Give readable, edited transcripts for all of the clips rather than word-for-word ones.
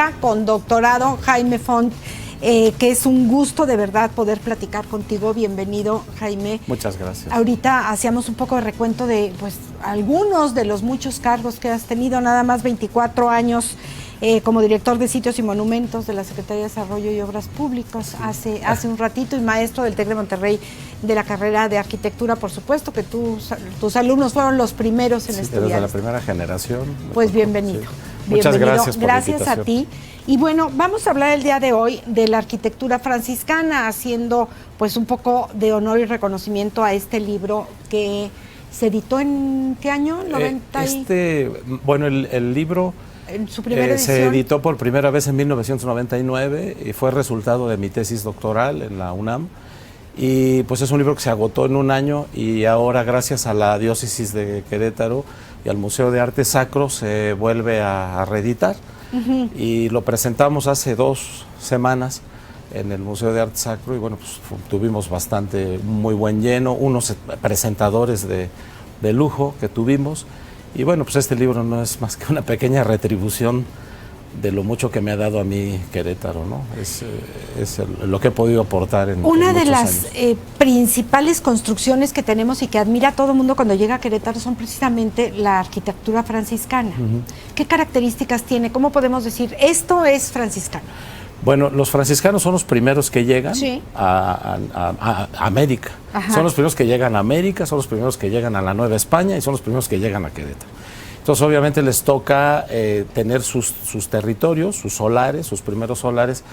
arquitectura con doctorado, Jaime Font, que es un gusto de verdad poder platicar contigo. Bienvenido, Jaime. Muchas gracias. Ahorita hacíamos un poco de recuento de pues algunos de los muchos cargos que has tenido, nada más 24 años como director de sitios y monumentos de la Secretaría de Desarrollo y Obras Públicas hace un ratito, y maestro del TEC de Monterrey de la carrera de arquitectura, por supuesto que tus alumnos fueron los primeros en estudiar. Desde la primera generación. Pues bienvenido. Sí. Muchas gracias por la invitación. Gracias a ti. Y bueno, vamos a hablar el día de hoy de la arquitectura franciscana, haciendo pues un poco de honor y reconocimiento a este libro que se editó ¿en qué año? 90 Bueno, el libro en su primera edición se editó por primera vez en 1999 y fue resultado de mi tesis doctoral en la UNAM. Y pues es un libro que se agotó en un año, y ahora, gracias a la Diócesis de Querétaro y al Museo de Arte Sacro, se vuelve a reeditar. Y lo presentamos hace 2 semanas en el Museo de Arte Sacro, y bueno, pues tuvimos muy buen lleno, unos presentadores de lujo que tuvimos. Y bueno, pues este libro no es más que una pequeña retribución de lo mucho que me ha dado a mí Querétaro, ¿no? Es lo que he podido aportar en Una de muchos las principales construcciones que tenemos y que admira a todo el mundo cuando llega a Querétaro son precisamente la arquitectura franciscana. ¿Qué características tiene? ¿Cómo podemos decir, esto es franciscano? Bueno, los franciscanos son los primeros que llegan a América. Ajá. Son los primeros que llegan a América, son los primeros que llegan a la Nueva España y son los primeros que llegan a Querétaro. Entonces, obviamente, les toca tener sus territorios, sus solares, sus primeros solares,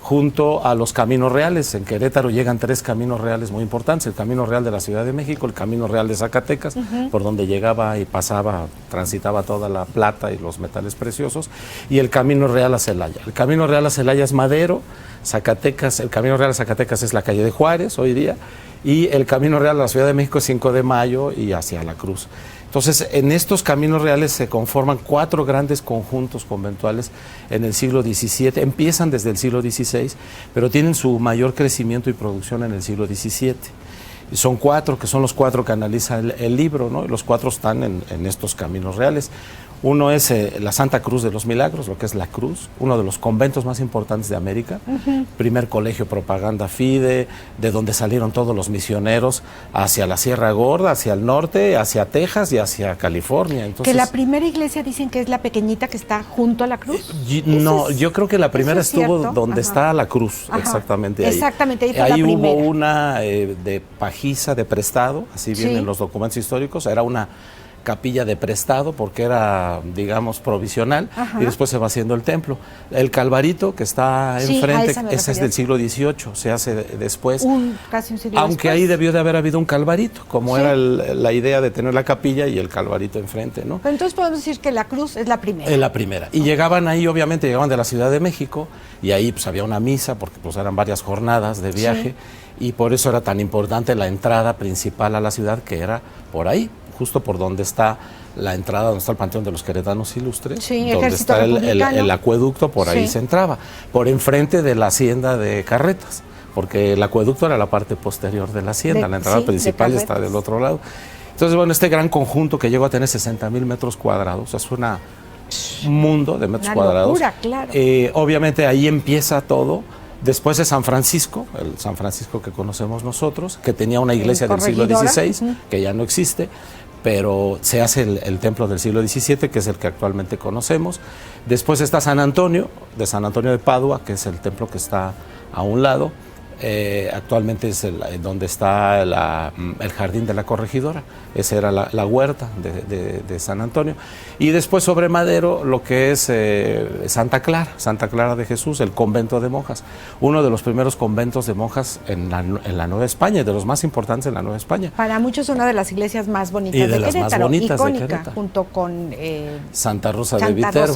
junto a los caminos reales. En Querétaro llegan 3 caminos reales muy importantes: el Camino Real de la Ciudad de México, el Camino Real de Zacatecas, por donde llegaba y transitaba toda la plata y los metales preciosos, y el Camino Real a Celaya. El Camino Real a Celaya es Madero, Zacatecas, el Camino Real a Zacatecas es la calle de Juárez hoy día, y el Camino Real a la Ciudad de México es 5 de Mayo y hacia la Cruz. Entonces, en estos caminos reales se conforman 4 grandes conjuntos conventuales en el siglo XVII. Empiezan desde el siglo XVI, pero tienen su mayor crecimiento y producción en el siglo XVII. Y son 4, que son los 4 que analiza el libro, ¿no? Y los 4 están en estos caminos reales. Uno es la Santa Cruz de los Milagros, lo que es la Cruz, uno de los conventos más importantes de América, primer colegio propaganda fide, de donde salieron todos los misioneros hacia la Sierra Gorda, hacia el norte, hacia Texas y hacia California. Entonces, que la primera iglesia dicen que es la pequeñita que está junto a la cruz. Yo creo que la primera estuvo donde está la cruz, exactamente, ahí. Exactamente, ahí fue ahí la hubo primera. una de pajiza, de prestado, así vienen en los documentos históricos, era una capilla de prestado porque era, digamos, provisional, y después se va haciendo el templo. El Calvarito que está enfrente, ese es del siglo XVIII, se hace después, casi un siglo aunque después. ahí debió de haber habido un Calvarito, como era la idea de tener la capilla y el Calvarito enfrente, ¿no? Pero entonces podemos decir que la cruz es la primera. Es la primera. Y llegaban ahí, obviamente, llegaban de la Ciudad de México, y ahí pues había una misa, porque pues eran varias jornadas de viaje, y por eso era tan importante la entrada principal a la ciudad, que era por ahí, justo por donde está la entrada, donde está el Panteón de los Queretanos Ilustres, donde está el acueducto, por ahí se entraba, por enfrente de la hacienda de Carretas, porque el acueducto era la parte posterior de la hacienda, la entrada principal está del otro lado. Entonces, bueno, este gran conjunto que llegó a tener 60,000 metros cuadrados, es un mundo de metros cuadrados. Locura, claro. Obviamente ahí empieza todo. Después de San Francisco, el San Francisco que conocemos nosotros, que tenía una iglesia del siglo XVI, que ya no existe, pero se hace el templo del siglo XVII, que es el que actualmente conocemos. Después está San Antonio, de San Antonio de Padua, que es el templo que está a un lado. Actualmente es donde está el jardín de la corregidora. Esa era la huerta de San Antonio. Y después, sobre Madero, lo que es Santa Clara de Jesús, el convento de monjas, uno de los primeros conventos de monjas en la Nueva España, y de los más importantes en la Nueva España. Para muchos una de las iglesias más bonitas de Querétaro, más bonitas icónica, de Querétaro, junto con Santa Rosa de Viterbo.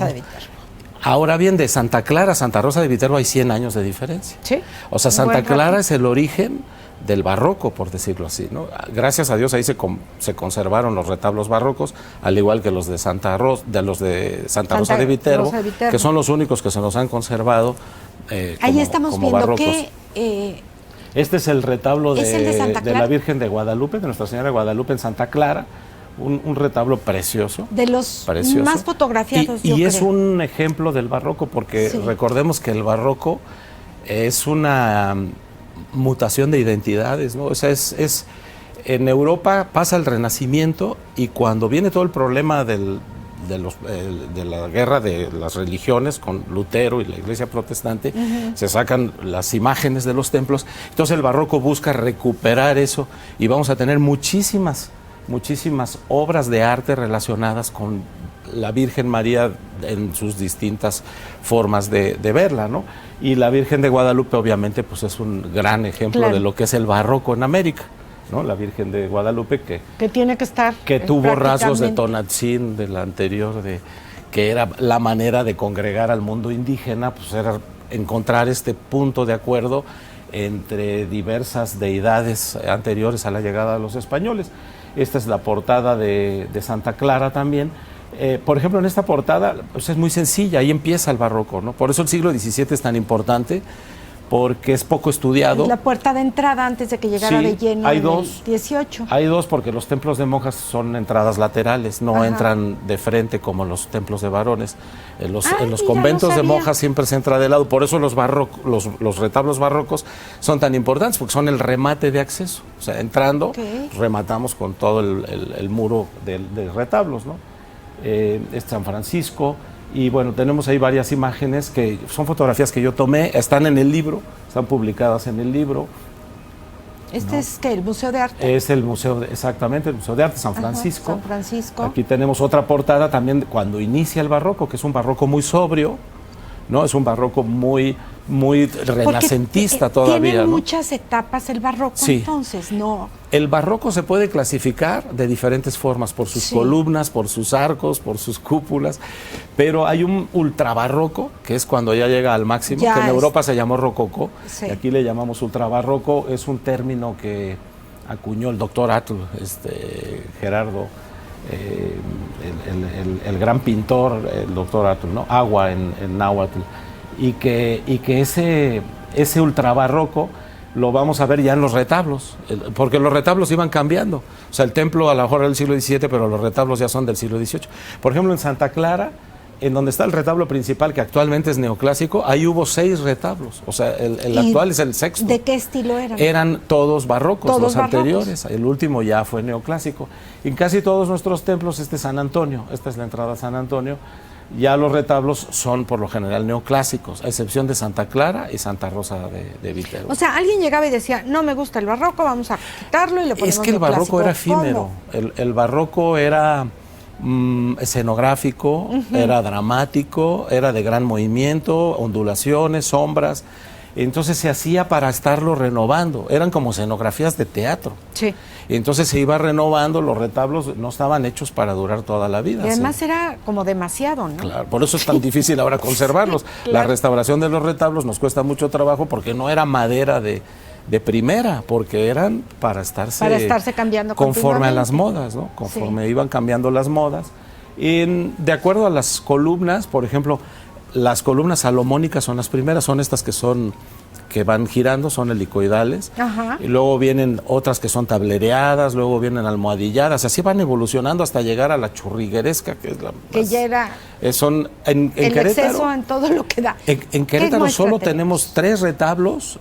Ahora bien, de Santa Clara a Santa Rosa de Viterbo hay 100 años de diferencia. Sí. O sea, Santa Clara es el origen del barroco, por decirlo así, ¿no? Gracias a Dios ahí se conservaron los retablos barrocos, al igual que los de Santa Rosa de Viterbo, que son los únicos que se nos han conservado ahí estamos como viendo barrocos. Que este es el retablo ¿Es el de Santa de Clara? la Virgen de Guadalupe, de Nuestra Señora de Guadalupe en Santa Clara, un retablo precioso. De los precioso. más fotografiados, y es un ejemplo del barroco, porque recordemos que el barroco es una mutación de identidades, ¿no? O sea, en Europa pasa el Renacimiento, y cuando viene todo el problema de la guerra de las religiones con Lutero y la Iglesia protestante, se sacan las imágenes de los templos. Entonces el barroco busca recuperar eso, y vamos a tener muchísimas obras de arte relacionadas con la Virgen María en sus distintas formas de verla, ¿no? Y la Virgen de Guadalupe, obviamente, pues es un gran ejemplo de lo que es el barroco en América, ¿no? La Virgen de Guadalupe que tiene que estar, que tuvo rasgos de Tonantzin, de la anterior, que era la manera de congregar al mundo indígena, pues era encontrar este punto de acuerdo entre diversas deidades anteriores a la llegada de los españoles. Esta es la portada de Santa Clara también. Por ejemplo, en esta portada pues es muy sencilla, ahí empieza el barroco, ¿no? Por eso el siglo XVII es tan importante, porque es poco estudiado. La puerta de entrada antes de que llegara de lleno hay en dos, el 18. Hay dos, porque los templos de monjas son entradas laterales, no entran de frente como los templos de varones. En los conventos de monjas siempre se entra de lado, por eso los retablos barrocos son tan importantes, porque son el remate de acceso. O sea, entrando, rematamos con todo el muro de retablos, ¿no? Es San Francisco. Y bueno, tenemos ahí varias imágenes que son fotografías que yo tomé, están en el libro, están publicadas en el libro. ¿Este es qué? ¿El Museo de Arte? Es el museo, exactamente, el Museo de Arte San Francisco. San Francisco. Aquí tenemos otra portada también cuando inicia el barroco, que es un barroco muy sobrio, ¿no? Es un barroco muy renacentista todavía. Tiene ¿no? muchas etapas el barroco, entonces, ¿no? El barroco se puede clasificar de diferentes formas, por sus columnas, por sus arcos, por sus cúpulas, pero hay un ultrabarroco, que es cuando ya llega al máximo, que en Europa se llamó rococó, y aquí le llamamos ultrabarroco. Es un término que acuñó el doctor Atl, Gerardo, el gran pintor, el doctor Atl, ¿no? Agua en náhuatl. Y que ese ultrabarroco lo vamos a ver ya en los retablos, porque los retablos iban cambiando. O sea, el templo a lo mejor era del siglo XVII, pero los retablos ya son del siglo XVIII. Por ejemplo, en Santa Clara, en donde está el retablo principal, que actualmente es neoclásico, ahí hubo 6 retablos. O sea, el actual es el 6º. ¿De qué estilo eran? Eran todos barrocos, los anteriores. El último ya fue neoclásico. En casi todos nuestros templos, San Antonio, esta es la entrada a San Antonio, ya los retablos son por lo general neoclásicos, a excepción de Santa Clara y Santa Rosa de Viterbo. O sea, alguien llegaba y decía, no me gusta el barroco, vamos a quitarlo y le ponemos. Es que el barroco era efímero, el barroco era escenográfico, era dramático, era de gran movimiento, ondulaciones, sombras. Entonces se hacía para estarlo renovando, eran como escenografías de teatro. Sí. Entonces se iba renovando, los retablos no estaban hechos para durar toda la vida. Y además era como demasiado, ¿no? Claro, por eso es tan difícil ahora conservarlos. Claro. La restauración de los retablos nos cuesta mucho trabajo, porque no era madera de primera, porque eran para estarse cambiando conforme a las modas, ¿no? Conforme iban cambiando las modas. De acuerdo a las columnas, por ejemplo, las columnas salomónicas son las primeras, son estas que van girando, son helicoidales. Ajá. Y luego vienen otras que son tablereadas, luego vienen almohadilladas, así van evolucionando hasta llegar a la churrigueresca, que es la que ya era son en el Querétaro, exceso en todo lo que da. En Querétaro solo tenemos 3 retablos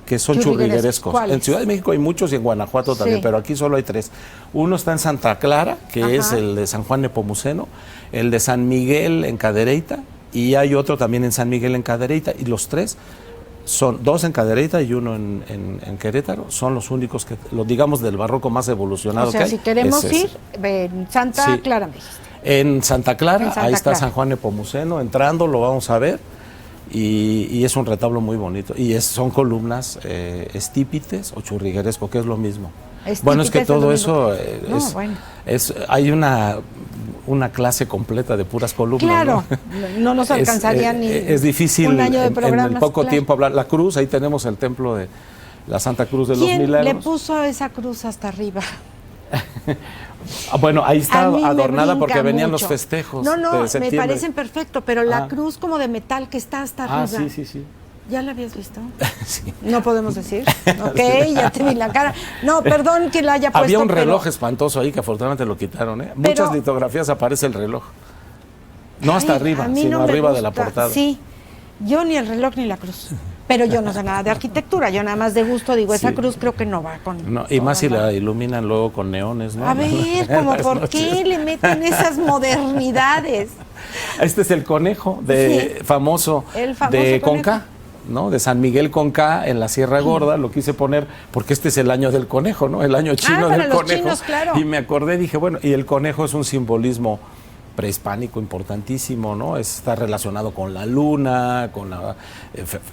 que son churriguerescos. En Ciudad de México hay muchos y en Guanajuato también, pero aquí solo hay 3. Uno está en Santa Clara, que es el de San Juan Nepomuceno, el de San Miguel en Cadereyta, y hay otro también en San Miguel en Cadereyta, y los 3 son 2 en Cadereyta y 1 en Querétaro, son los únicos que, digamos, del barroco más evolucionado. O sea, que hay. Si queremos ir, en Santa Clara me dijiste. En Santa Clara, ahí está San Juan Nepomuceno, entrando lo vamos a ver, y es un retablo muy bonito, y son columnas estípites o churrigueresco, que es lo mismo. Bueno, es que todo eso hay una clase cruz de puras columnas. Claro, no nos alcanzaría ni es difícil un año de programas, en el poco tiempo hablar. La cruz, ahí tenemos el templo de la Santa Cruz de los Milagros. ¿Quién le puso esa cruz hasta arriba? Bueno, ahí está adornada porque venían los festejos. No, de septiembre. me parecen perfecto, pero la cruz como de metal que está hasta arriba. Sí. ¿Ya la habías visto? Sí. No podemos decir. Ok, ya te vi la cara. No, perdón que la haya puesto. Había un reloj espantoso ahí que afortunadamente lo quitaron, ¿eh? Muchas litografías aparece el reloj. No hasta arriba, sino arriba de la portada. Sí, yo ni el reloj ni la cruz. Pero yo no sé nada de arquitectura, yo nada más de gusto digo, esa cruz creo que no va con... No, y más si la iluminan luego con neones, ¿no? A ver, como por qué le meten esas modernidades. Este es el conejo famoso de Conca, ¿no? De San Miguel Conca en la Sierra Gorda, lo quise poner porque este es el año del conejo, ¿no? El año chino del conejo. Chinos, claro. Y me acordé, dije, bueno, y el conejo es un simbolismo prehispánico importantísimo, ¿no? Está relacionado con la luna, con la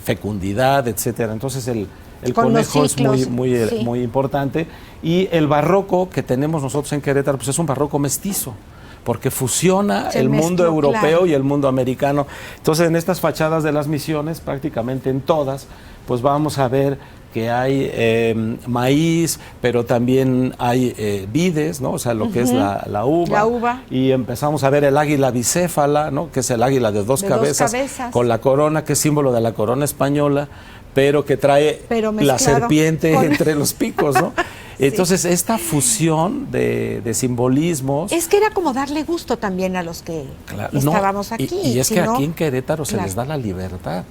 fecundidad, etcétera. Entonces el conejo es muy importante. Y el barroco que tenemos nosotros en Querétaro, pues es un barroco mestizo, porque fusiona el mundo europeo y el mundo americano. Entonces, en estas fachadas de las misiones, prácticamente en todas, pues vamos a ver que hay maíz, pero también hay vides, ¿no? O sea, lo que es la uva. Y empezamos a ver el águila bicéfala, ¿no? Que es el águila de dos cabezas, con la corona, que es símbolo de la corona española, pero que trae la serpiente entre los picos, ¿no? Entonces, esta fusión de simbolismos... Es que era como darle gusto también a los que estábamos aquí. Y es que aquí en Querétaro se les da la libertad.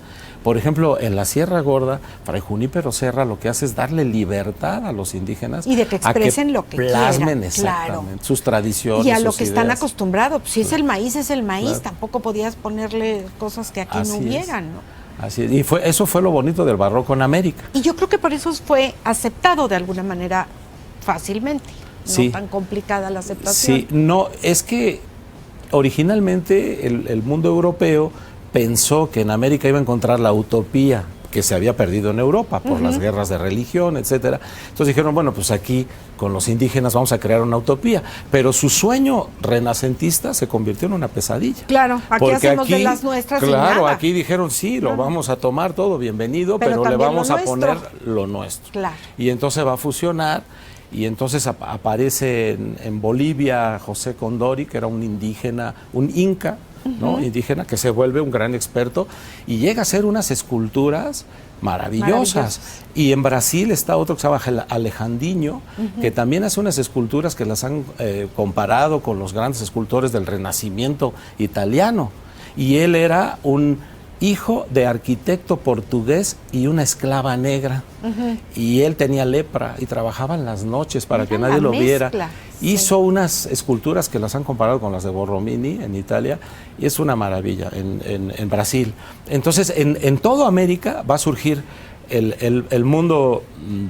Por ejemplo, en la Sierra Gorda, Fray Junípero Serra lo que hace es darle libertad a los indígenas. Y de que expresen lo que plasmen exactamente sus tradiciones, y a lo que ideas. Están acostumbrados. Si es el maíz, es el maíz. Tampoco podías ponerle cosas que aquí no hubieran, ¿no? Así es. Y eso fue lo bonito del barroco en América. Y yo creo que por eso fue aceptado de alguna manera fácilmente. No tan complicada la aceptación. Sí, no, es que originalmente el mundo europeo pensó que en América iba a encontrar la utopía que se había perdido en Europa por las guerras de religión, etcétera. Entonces dijeron, bueno, pues aquí con los indígenas vamos a crear una utopía. Pero su sueño renacentista se convirtió en una pesadilla. Claro, aquí hacemos de las nuestras y nada. Claro, aquí dijeron, sí, lo vamos a tomar todo, bienvenido, pero le vamos a poner lo nuestro. Claro. Y entonces va a fusionar. Y entonces aparece en Bolivia José Condori, que era un indígena, un inca, ¿no? Indígena, que se vuelve un gran experto y llega a hacer unas esculturas maravillosas. Y en Brasil está otro que se llama Alejandinho, que también hace unas esculturas que las han comparado con los grandes escultores del Renacimiento italiano. Y él era un hijo de arquitecto portugués y una esclava negra. Y él tenía lepra y trabajaba en las noches para que nadie lo viera. Hizo unas esculturas que las han comparado con las de Borromini en Italia y es una maravilla en Brasil. Entonces, en toda América va a surgir el mundo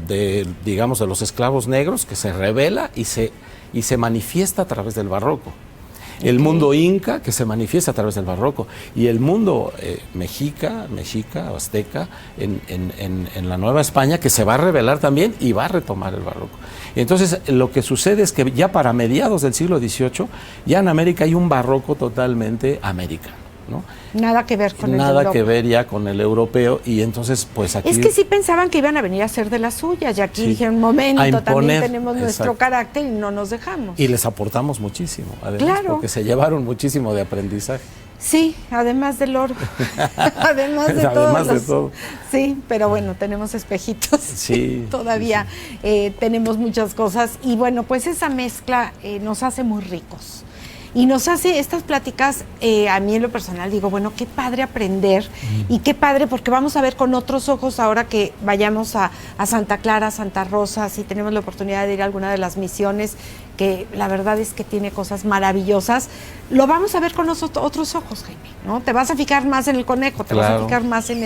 de, digamos, de los esclavos negros, que se revela y se manifiesta a través del barroco. El mundo inca, que se manifiesta a través del barroco, y el mundo mexica o azteca en la Nueva España, que se va a revelar también y va a retomar el barroco. Entonces, lo que sucede es que ya para mediados del siglo XVIII, ya en América hay un barroco totalmente americano, ¿no? Nada que ver con el europeo. Nada que ver ya con el europeo, y entonces pues aquí... Es que sí pensaban que iban a venir a hacer de las suyas, y aquí dijeron, un momento, también tenemos nuestro carácter y no nos dejamos. Y les aportamos muchísimo, además, porque se llevaron muchísimo de aprendizaje. Sí, además del oro, además de todo. Sí, pero bueno, tenemos espejitos, todavía tenemos muchas cosas, y bueno, pues esa mezcla nos hace muy ricos. Y nos hace estas pláticas, a mí en lo personal digo, bueno, qué padre aprender y qué padre, porque vamos a ver con otros ojos ahora que vayamos a Santa Clara, Santa Rosa, si tenemos la oportunidad de ir a alguna de las misiones, que la verdad es que tiene cosas maravillosas, lo vamos a ver con otros ojos, Jaime, ¿no? Te vas a fijar más en el conejo, te vas a fijar más en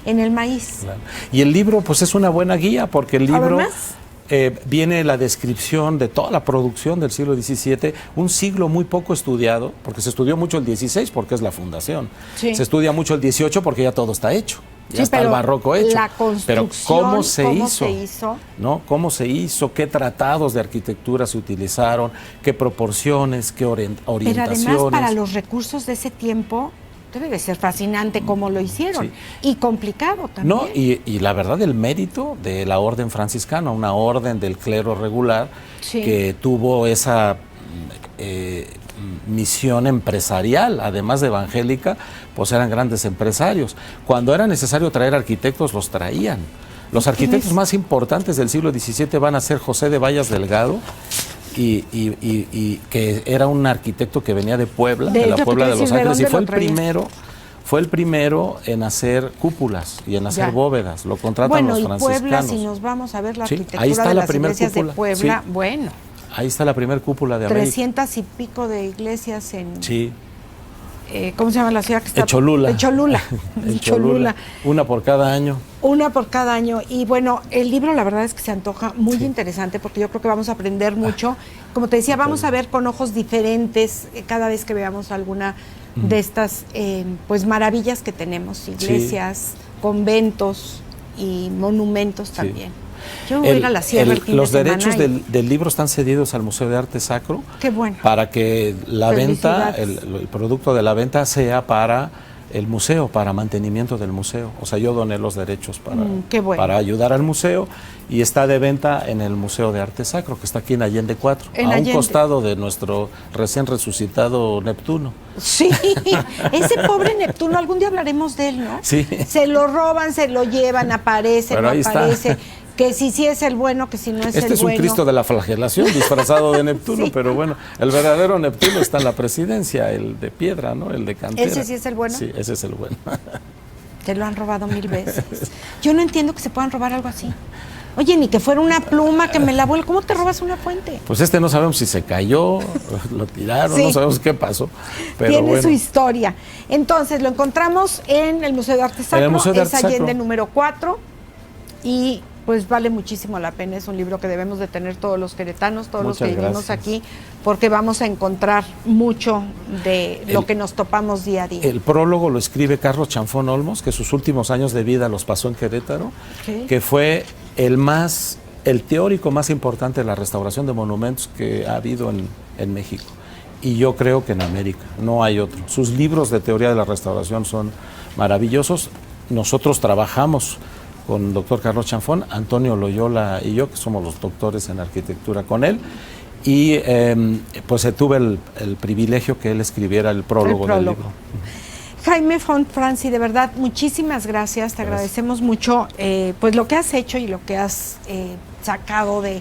el maíz. Claro. Y el libro, pues es una buena guía, porque el libro... viene la descripción de toda la producción del siglo XVII, un siglo muy poco estudiado, porque se estudió mucho el XVI, porque es la fundación. Se estudia mucho el XVIII, porque ya todo está hecho. Ya está el barroco hecho. La construcción, pero ¿cómo se hizo? ¿No? ¿Cómo se hizo? ¿Qué tratados de arquitectura se utilizaron? ¿Qué proporciones? ¿Qué orientaciones? Pero además, para los recursos de ese tiempo... debe de ser fascinante cómo lo hicieron y complicado también. No, y la verdad, el mérito de la orden franciscana, una orden del clero regular que tuvo esa misión empresarial, además de evangélica, pues eran grandes empresarios. Cuando era necesario traer arquitectos, los traían. Los arquitectos más importantes del siglo XVII van a ser José de Vallas Delgado, y que era un arquitecto que venía de Puebla, de la Puebla de Los Ángeles, y fue el primero en hacer cúpulas y en hacer bóvedas. Lo contratan los franciscanos. Bueno, y Puebla, si nos vamos a ver la arquitectura ahí está de la las iglesias cúpula. de Puebla, Sí. bueno. Ahí está la primera cúpula de América. 300 y pico de iglesias en... Sí. ¿Cómo se llama la ciudad que está? Cholula. Cholula. Cholula. Una por cada año. Una por cada año. Y bueno, el libro la verdad es que se antoja muy interesante porque yo creo que vamos a aprender mucho. Como te decía, vamos a ver con ojos diferentes cada vez que veamos alguna de estas pues maravillas que tenemos, iglesias, conventos y monumentos también. Yo voy a ir a la sierra el fin los de derechos semana del libro están cedidos al Museo de Arte Sacro. Qué bueno. Para que la venta, el producto de la venta sea para el museo, para mantenimiento del museo. O sea, yo doné los derechos para ayudar al museo, y está de venta en el Museo de Arte Sacro, que está aquí en Allende 4, un costado de nuestro recién resucitado Neptuno. Sí, ese pobre Neptuno, algún día hablaremos de él, ¿no? Sí. Se lo roban, se lo llevan, aparece, pero no ahí aparece. Está. Que si es el bueno, que si no es el bueno. Este es un Cristo de la flagelación disfrazado de Neptuno, sí. Pero bueno, el verdadero Neptuno está en la presidencia, el de piedra, ¿no? El de cantera. ¿Ese sí es el bueno? Sí, ese es el bueno. Te lo han robado 1000 veces. Yo no entiendo que se puedan robar algo así. Oye, ni que fuera una pluma que me la vuelve. ¿Cómo te robas una fuente? Pues no sabemos si se cayó, lo tiraron, sí. No sabemos qué pasó. Pero tiene su historia. Entonces, lo encontramos en el Museo de Arte Sacro. En el Museo de Arte Sacro. Es Allende número 4. Y pues vale muchísimo la pena, es un libro que debemos de tener todos los queretanos, todos los que vivimos aquí, porque vamos a encontrar mucho de lo que nos topamos día a día. El prólogo lo escribe Carlos Chanfón Olmos, que sus últimos años de vida los pasó en Querétaro, que fue el teórico más importante de la restauración de monumentos que ha habido en México. Y yo creo que en América, no hay otro. Sus libros de teoría de la restauración son maravillosos. Nosotros trabajamos con el doctor Carlos Chanfón, Antonio Loyola y yo, que somos los doctores en arquitectura con él, y pues tuve el privilegio que él escribiera el prólogo del libro. Jaime Fontfranci, de verdad, muchísimas gracias, te agradecemos mucho pues lo que has hecho y lo que has sacado de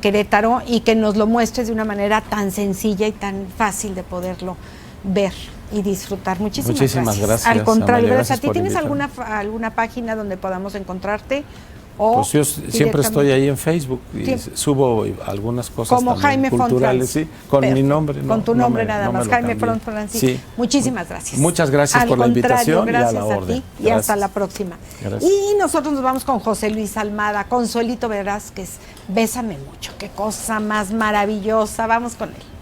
Querétaro, y que nos lo muestres de una manera tan sencilla y tan fácil de poderlo ver y disfrutar. Muchísimas gracias. Al contrario, gracias. ¿A ti tienes alguna página donde podamos encontrarte? O pues yo siempre estoy ahí en Facebook y subo algunas cosas como Jaime culturales, sí, con mi nombre. Con tu nombre nada más, Jaime Fontfranci. Sí. Muchísimas gracias. Muchas gracias por la invitación y a la orden. A ti y hasta la próxima. Gracias. Y nosotros nos vamos con José Luis Almada, Consuelito Velázquez, Bésame mucho, qué cosa más maravillosa. Vamos con él.